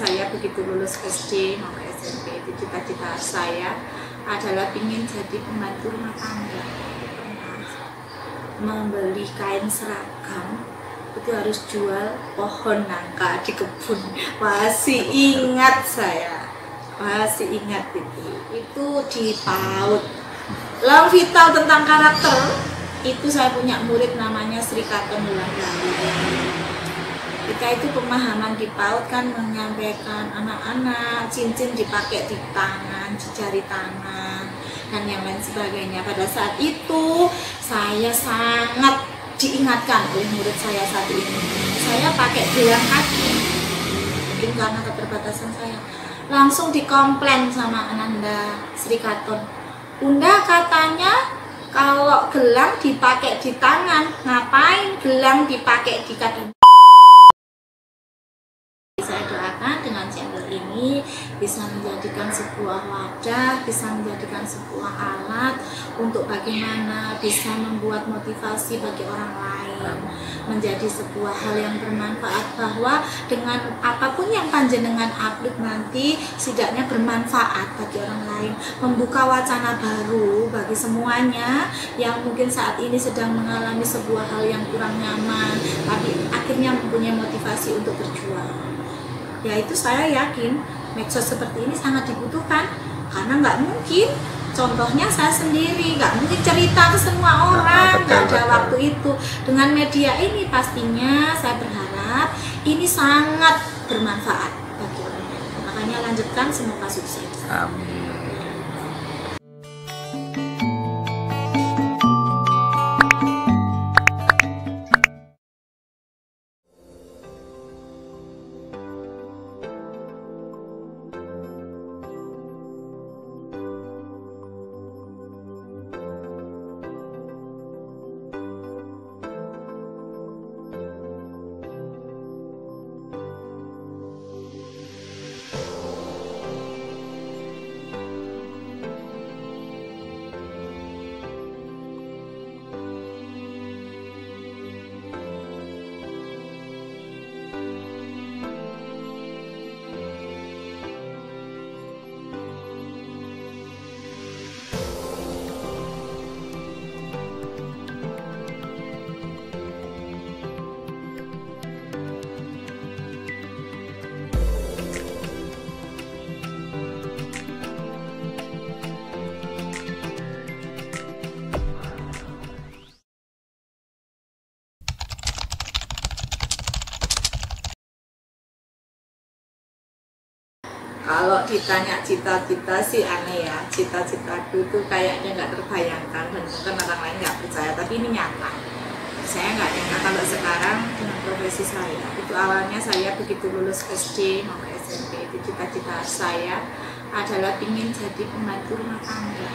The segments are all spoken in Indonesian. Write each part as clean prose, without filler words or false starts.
saya begitu lulus SD mau ke SMP itu cita-cita saya adalah ingin jadi pembantu rumah tangga. Membeli kain seragam itu harus jual pohon nangka di kebun. Masih ingat saya, masih ingat itu di PAUD. Lalu vital tentang karakter itu saya punya murid namanya Sri Katon Wulandari. Kita itu pemahaman di PAUD kan menyampaikan anak-anak cincin dipakai di tangan, di jari tangan dan yang lain sebagainya. Pada saat itu saya sangat diingatkan oleh murid saya satu ini. Saya pakai gelang kaki, mungkin karena keterbatasan saya. Langsung dikomplain sama Ananda Sri Katon. Bunda katanya kalau gelang dipakai di tangan, ngapain gelang dipakai di kaki? Saya doakan dengan channel ini bisa menjadikan sebuah wadah, bisa menjadikan sebuah alat untuk bagaimana bisa membuat motivasi bagi orang lain, menjadi sebuah hal yang bermanfaat, bahwa dengan apapun yang panjenengan upload nanti setidaknya bermanfaat bagi orang lain, membuka wacana baru bagi semuanya yang mungkin saat ini sedang mengalami sebuah hal yang kurang nyaman tapi akhirnya mempunyai motivasi untuk berjuang. Ya itu saya yakin medsos seperti ini sangat dibutuhkan, karena nggak mungkin, contohnya saya sendiri nggak mungkin cerita ke semua orang, nggak ada waktu itu. Dengan media ini pastinya saya berharap ini sangat bermanfaat bagi orang lain. Makanya lanjutkan, semoga sukses. Amin. Kalau ditanya cita-cita sih aneh ya, cita-citaku itu kayaknya nggak terbayangkan dan mungkin orang lain nggak percaya, tapi ini nyata. Saya nggak nyangka kalau sekarang dengan profesi saya, itu awalnya saya begitu lulus SD mau ke SMP, itu cita-cita saya adalah ingin jadi pembantu rumah tangga.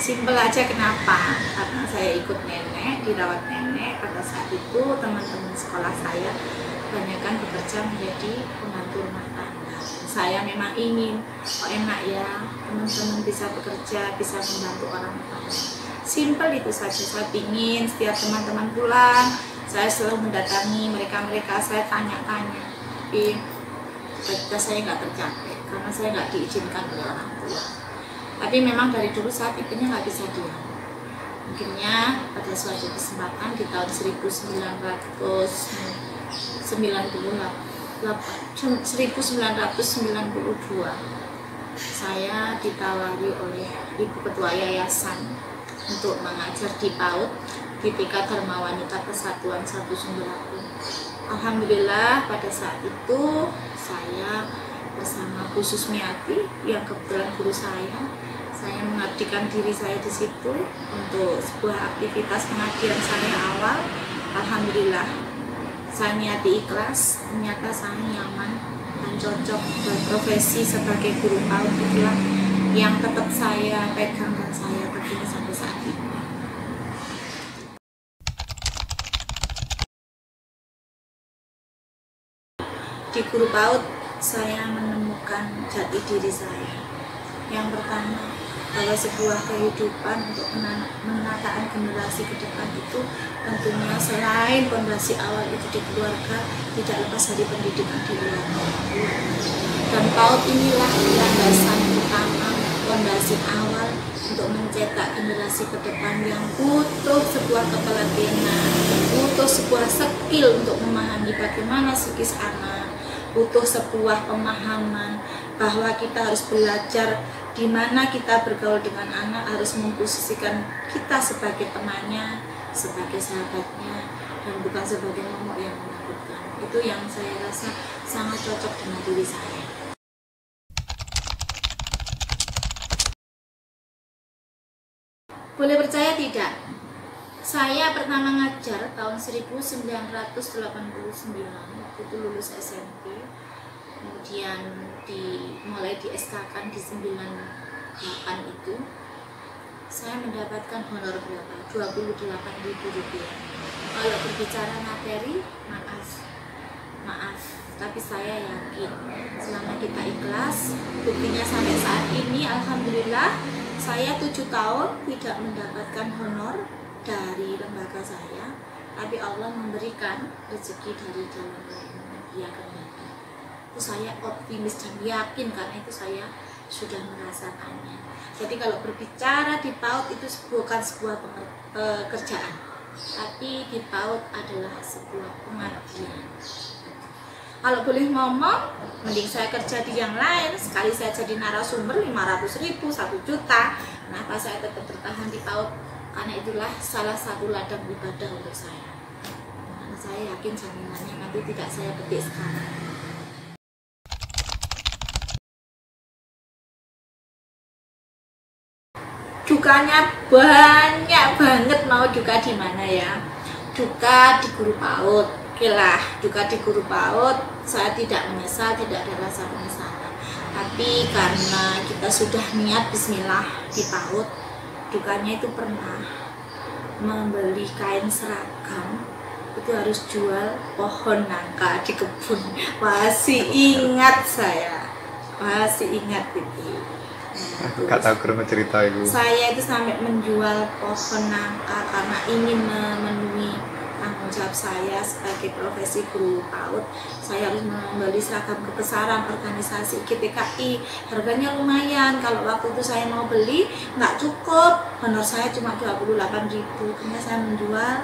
Simpel aja, kenapa? Karena saya ikut nenek, dirawat nenek. Pada saat itu teman-teman sekolah saya kebanyakan bekerja menjadi pembantu rumah tangga. Saya memang ingin, kok enak ya teman-teman bisa bekerja, bisa membantu orang tua. Simpel itu saja. Saya ingin setiap teman-teman pulang, saya selalu mendatangi mereka, saya tanya-tanya. Tapi cita saya nggak tercapai karena saya nggak diizinkan oleh orang tua. Tapi memang dari dulu saya tipenya nggak bisa diam. Mungkinnya pada suatu kesempatan di tahun 1992 saya ditawari oleh Ibu Ketua Yayasan untuk mengajar di PAUD GTK Dharma Wanita Persatuan 1 Sumberapun. Alhamdulillah pada saat itu saya bersama Bu Susmiati yang kebetulan guru saya mengabdikan diri saya di situ untuk sebuah aktivitas pengajian saya awal. Alhamdulillah saya niati ikhlas, ternyata saya nyaman dan cocok, dan profesi sebagai guru PAUD itulah yang tetap saya pegang dan saya tekuni sampai saat ini. Di guru PAUD saya menemukan jati diri saya. Yang pertama, bahwa sebuah kehidupan untuk menataan generasi ke depan itu tentunya selain fondasi awal itu di keluarga, tidak lepas dari pendidikan di luar. PAUD inilah landasan utama, fondasi awal untuk mencetak generasi ke depan yang butuh sebuah keteladanan, butuh sebuah skill untuk memahami bagaimana psikis anak, butuh sebuah pemahaman bahwa kita harus belajar di mana kita bergaul dengan anak, harus memposisikan kita sebagai temannya, sebagai sahabatnya, dan bukan sebagai momok yang menakutkan. Itu yang saya rasa sangat cocok dengan diri saya. Boleh percaya tidak? Saya pertama ngajar tahun 1989, waktu itu lulus SMP, kemudian mulai di SK-kan di 98 itu. Saya mendapatkan honor berapa? Rp28.000. Kalau berbicara materi, maaf, tapi saya yakin selama kita ikhlas, buktinya sampai saat ini alhamdulillah saya 7 tahun tidak mendapatkan honor dari lembaga saya, tapi Allah memberikan rezeki dari jalan lain. Ya kan? Itu saya optimis dan yakin karena itu saya sudah merasakannya. Jadi kalau berbicara di PAUD itu bukan sebuah pekerjaan, tapi di PAUD adalah sebuah pengabdian. Kalau boleh ngomong, mending saya kerja di yang lain. Sekali saya jadi narasumber 500.000, 1 juta. Kenapa saya tetap bertahan di PAUD? Karena itulah salah satu ladang ibadah untuk saya. Karena saya yakin jaminannya nanti tidak saya petik sekarang. Dukanya banyak banget, mau duka di mana ya? Duka di guru PAUD. Oke lah, duka di guru PAUD, saya tidak menyesal, tidak ada rasa penyesalan. Tapi karena kita sudah niat bismillah di PAUD, dukanya itu pernah membeli kain seragam, itu harus jual pohon nangka di kebun. Masih ingat saya, masih ingat itu. Gak tahu kurang cerita itu. Saya itu sampai menjual pohon nangka karena ingin memenuhi tanggung jawab saya sebagai profesi guru PAUD. Saya harus membeli seragam kebesaran organisasi GPKI, harganya lumayan. Kalau waktu itu saya mau beli nggak cukup, honor saya cuma 28.000. Karena saya menjual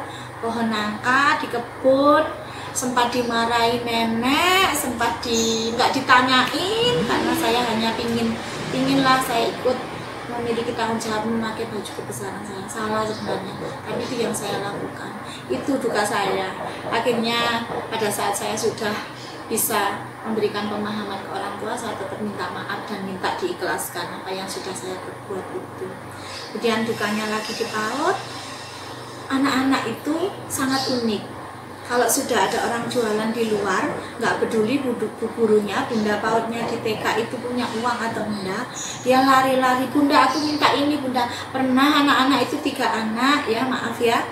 pohon nangka di kebun, sempat dimarahi nenek, sempat nggak ditanyain karena saya hanya pinginlah saya ikut memiliki tanggung jawab memakai baju kebesaran saya. Salah sebenarnya, tapi itu yang saya lakukan. Itu duka saya. Akhirnya pada saat saya sudah bisa memberikan pemahaman ke orang tua, saya tetap minta maaf dan minta diikhlaskan apa yang sudah saya perbuat itu. Kemudian dukanya lagi di PAUD, anak-anak itu sangat unik. Kalau sudah ada orang jualan di luar, nggak peduli gurunya, bunda PAUD-nya di TK itu punya uang atau enggak, dia lari-lari, bunda aku minta ini bunda. Pernah anak-anak itu 3 anak ya, maaf ya,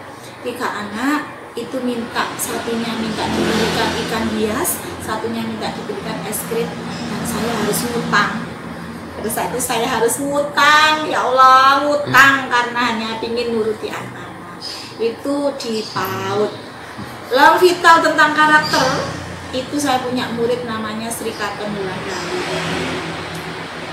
3 anak itu minta, satunya minta dibelikan ikan hias, satunya minta dibelikan es krim, dan saya harus ngutang. Pada saat itu saya harus ngutang, ya Allah, ngutang karena hanya ingin nuruti anak-anak. Itu di PAUD. Lalu vital tentang karakter, itu saya punya murid namanya Sri Katon Wulandari.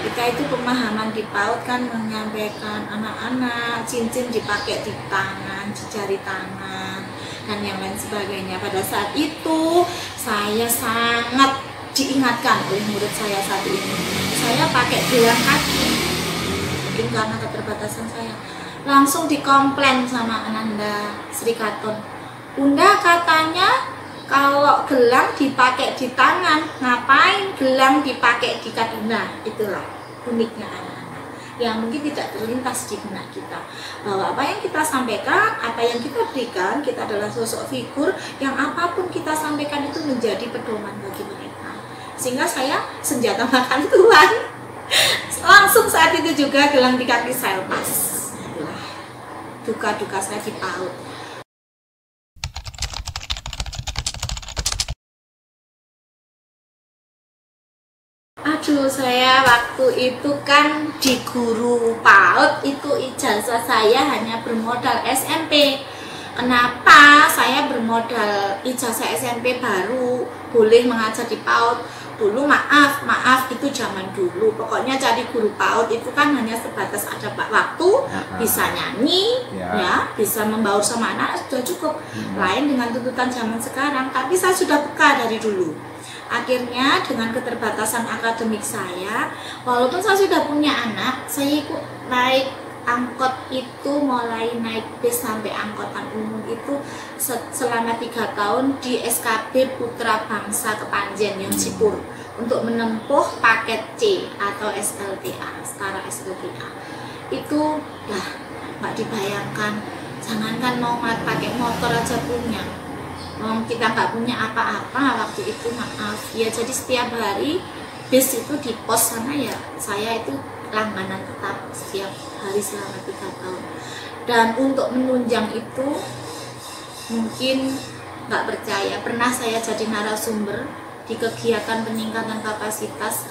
Kita itu pemahaman di PAUD kan menyampaikan anak-anak cincin dipakai di tangan, di jari tangan, dan yang lain sebagainya. Pada saat itu saya sangat diingatkan oleh murid saya satu ini. Saya pakai gelang kaki, mungkin karena keterbatasan saya. Langsung dikomplain sama Ananda Sri Katon. Bunda katanya kalau gelang dipakai di tangan, ngapain gelang dipakai di kaki? Nah, itulah uniknya anak-anak yang mungkin tidak terlintas di benak kita, bahwa apa yang kita sampaikan, apa yang kita berikan, kita adalah sosok figur yang apapun kita sampaikan itu menjadi pedoman bagi mereka. Sehingga saya senjata makan Tuhan. Langsung saat itu juga gelang di kaki saya lepas. Itulah duka-duka saya di PAUD. Aduh, saya waktu itu kan di guru PAUD itu ijazah saya hanya bermodal SMP. Kenapa saya bermodal ijazah SMP baru boleh mengajar di PAUD? dulu maaf itu zaman dulu. Pokoknya cari guru PAUD itu kan hanya sebatas ada waktu, bisa nyanyi, ya, bisa membaur sama anak sudah cukup. Lain dengan tuntutan zaman sekarang. Tapi saya sudah peka dari dulu. Akhirnya dengan keterbatasan akademik saya, walaupun saya sudah punya anak, saya ikut naik angkot itu, mulai naik bis sampai angkutan umum itu selama 3 tahun di SKB Putra Bangsa Kepanjen yang Cipur untuk menempuh paket C atau SLTA, setara SLTA. Itu lah nggak dibayangkan, jangankan mau pakai motor aja punya. Kita nggak punya apa-apa waktu itu, maaf ya. Jadi setiap hari bis itu di pos sana ya, saya itu langganan tetap setiap hari selama 3 tahun. Dan untuk menunjang itu mungkin nggak percaya, pernah saya jadi narasumber di kegiatan peningkatan kapasitas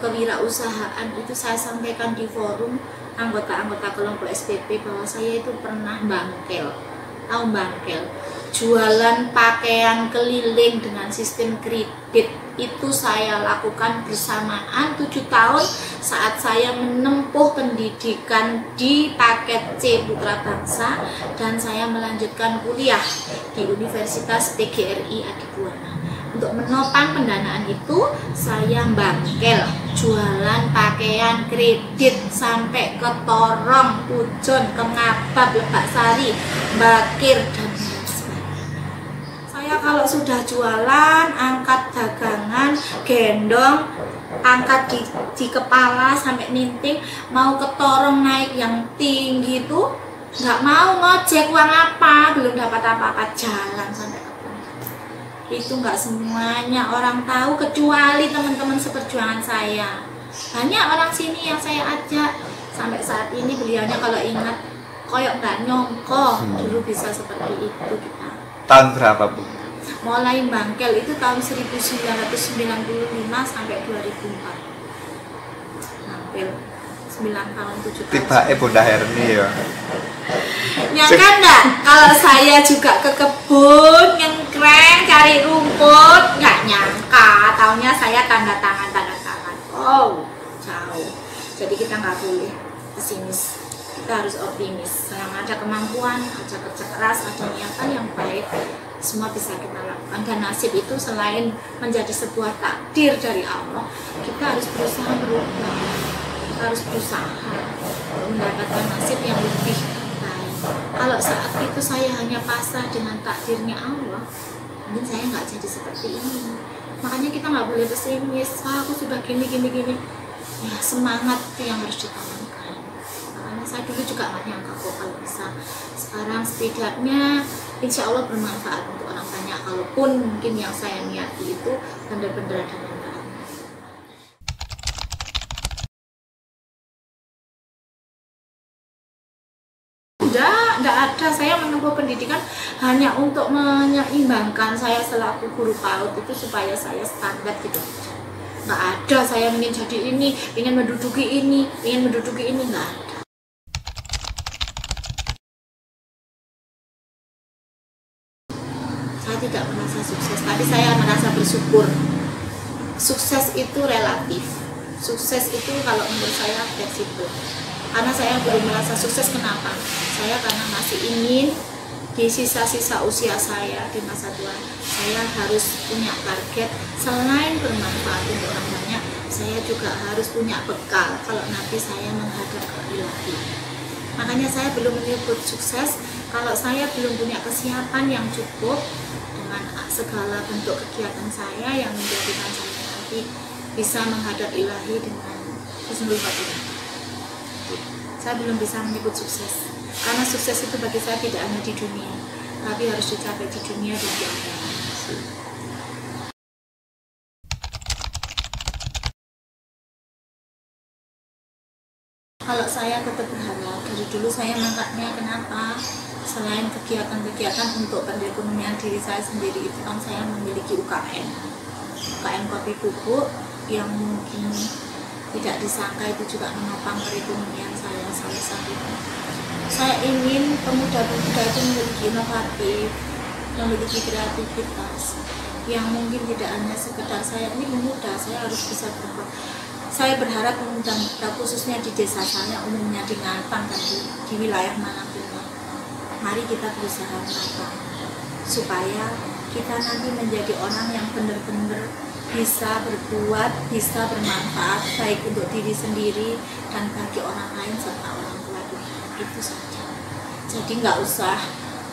kewirausahaan. Itu saya sampaikan di forum anggota-anggota kelompok SPP bahwa saya itu pernah bangkel, tahu bangkel, jualan pakaian keliling dengan sistem kredit. Itu saya lakukan bersamaan 7 tahun saat saya menempuh pendidikan di paket C Putra Bangsa, dan saya melanjutkan kuliah di Universitas PGRI Adibuana. Untuk menopang pendanaan itu, saya bangkel, jualan pakaian kredit sampai ke Torong, Pujon, ke Ngabab, Lebak Sari, Bakir, dan kalau sudah jualan, angkat dagangan, gendong, angkat di kepala sampai ninting, mau ke Torong naik yang tinggi itu nggak mau ngojek, uang apa, belum dapat apa-apa, jalan sampai ke puncak. Itu nggak semuanya orang tahu, kecuali teman-teman seperjuangan saya. Banyak orang sini yang saya ajak sampai saat ini, beliaunya kalau ingat koyok nggak nyongko dulu bisa seperti itu kita. Tahun berapa, Bu? Mulai bangkel itu tahun 1995 sampai 2004. Hampir 9 tahun, 7 tahun. Tiba Bunda Herni ya. Nyangka enggak kalau saya juga ke kebun nyengkreng cari rumput, nggak nyangka taunya saya tanda tangan. Oh, jauh. Jadi kita nggak boleh pesimis, kita harus optimis. Yang ada kemampuan, ada kerja keras, ada niatan yang baik, semua bisa kita lakukan. Dan nasib itu selain menjadi sebuah takdir dari Allah, kita harus berusaha berubah, kita harus berusaha mendapatkan nasib yang lebih baik. Kalau saat itu saya hanya pasrah dengan takdirnya Allah, mungkin saya nggak jadi seperti ini. Makanya kita nggak boleh pesimis, aku sudah gini. Ya, semangat itu yang harus ditanamkan. Makanya saya dulu juga nggak nyangka kok kalau bisa. Sekarang setidaknya insya Allah bermanfaat untuk orang banyak, kalaupun mungkin yang saya niati itu benar-benar ada manfaat. Enggak ada. Saya menempuh pendidikan hanya untuk menyeimbangkan saya selaku guru PAUD itu supaya saya standar gitu. Nggak ada saya ingin jadi ini, ingin menduduki ini, nggak ada. Saya tidak merasa sukses, tapi saya merasa bersyukur. Sukses itu relatif. Sukses itu kalau menurut saya fleksibel. Karena saya belum merasa sukses, kenapa? Saya karena masih ingin di sisa-sisa usia saya di masa tua, saya harus punya target. Selain bermanfaat untuk orang banyak, saya juga harus punya bekal kalau nanti saya menghadap ke ilahi. Makanya saya belum menyebut sukses kalau saya belum punya kesiapan yang cukup dengan segala bentuk kegiatan saya yang menjadikan saya nanti bisa menghadap ilahi dengan husnul khotimah. Saya belum bisa menyebut sukses, karena sukses itu bagi saya tidak hanya di dunia, tapi harus dicapai di dunia dan di akhirat. Kalau saya tetap berharap, dari dulu saya mangkaknya kenapa? Selain kegiatan-kegiatan untuk perekonomian diri saya sendiri, itu kan saya memiliki UKM kopi bubuk yang mungkin tidak disangka itu juga menopang perekonomian saya saat itu. Saya ingin pemuda-pemuda itu memiliki inovatif, memiliki kreativitas, yang mungkin tidak hanya sekedar saya ini pemuda, saya harus bisa berbuat. Saya berharap pemuda khususnya di desa saya, umumnya di Ngapan dan di wilayah manapun, mari kita berusaha merata supaya kita nanti menjadi orang yang benar-benar bisa berbuat, bisa bermanfaat baik untuk diri sendiri dan bagi orang lain serta orang tua kita. Itu saja. Jadi nggak usah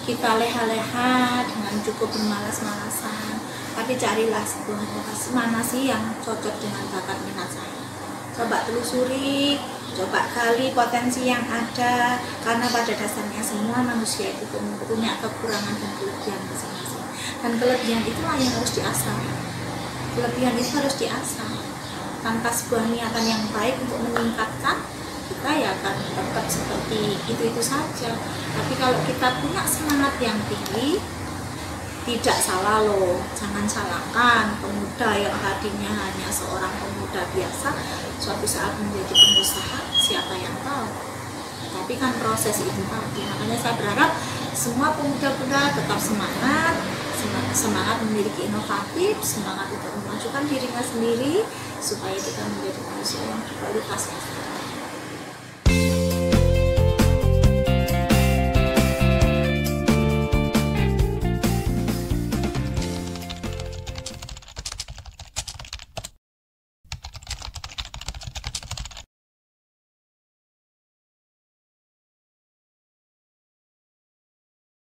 kita leha-leha dengan cukup bermalas-malasan, tapi carilah sebuah vokasi mana sih yang cocok dengan bakat minat saya. Coba telusuri, coba gali potensi yang ada, karena pada dasarnya semua manusia itu punya kekurangan dan kelebihan masing-masing, dan kelebihan itulah yang harus diasah. Kelebihan itu harus diasah. Tanpa sebuah niatan yang baik untuk meningkatkan, kita ya akan tetap seperti itu saja. Tapi kalau kita punya semangat yang tinggi, tidak salah loh, jangan salahkan pemuda yang tadinya hanya seorang pemuda biasa, suatu saat menjadi pengusaha, siapa yang tahu. Tapi kan proses itu tadi, makanya saya berharap semua pemuda-pemuda tetap semangat memiliki inovatif, semangat untuk memajukan dirinya sendiri, supaya kita menjadi manusia yang berkualitas.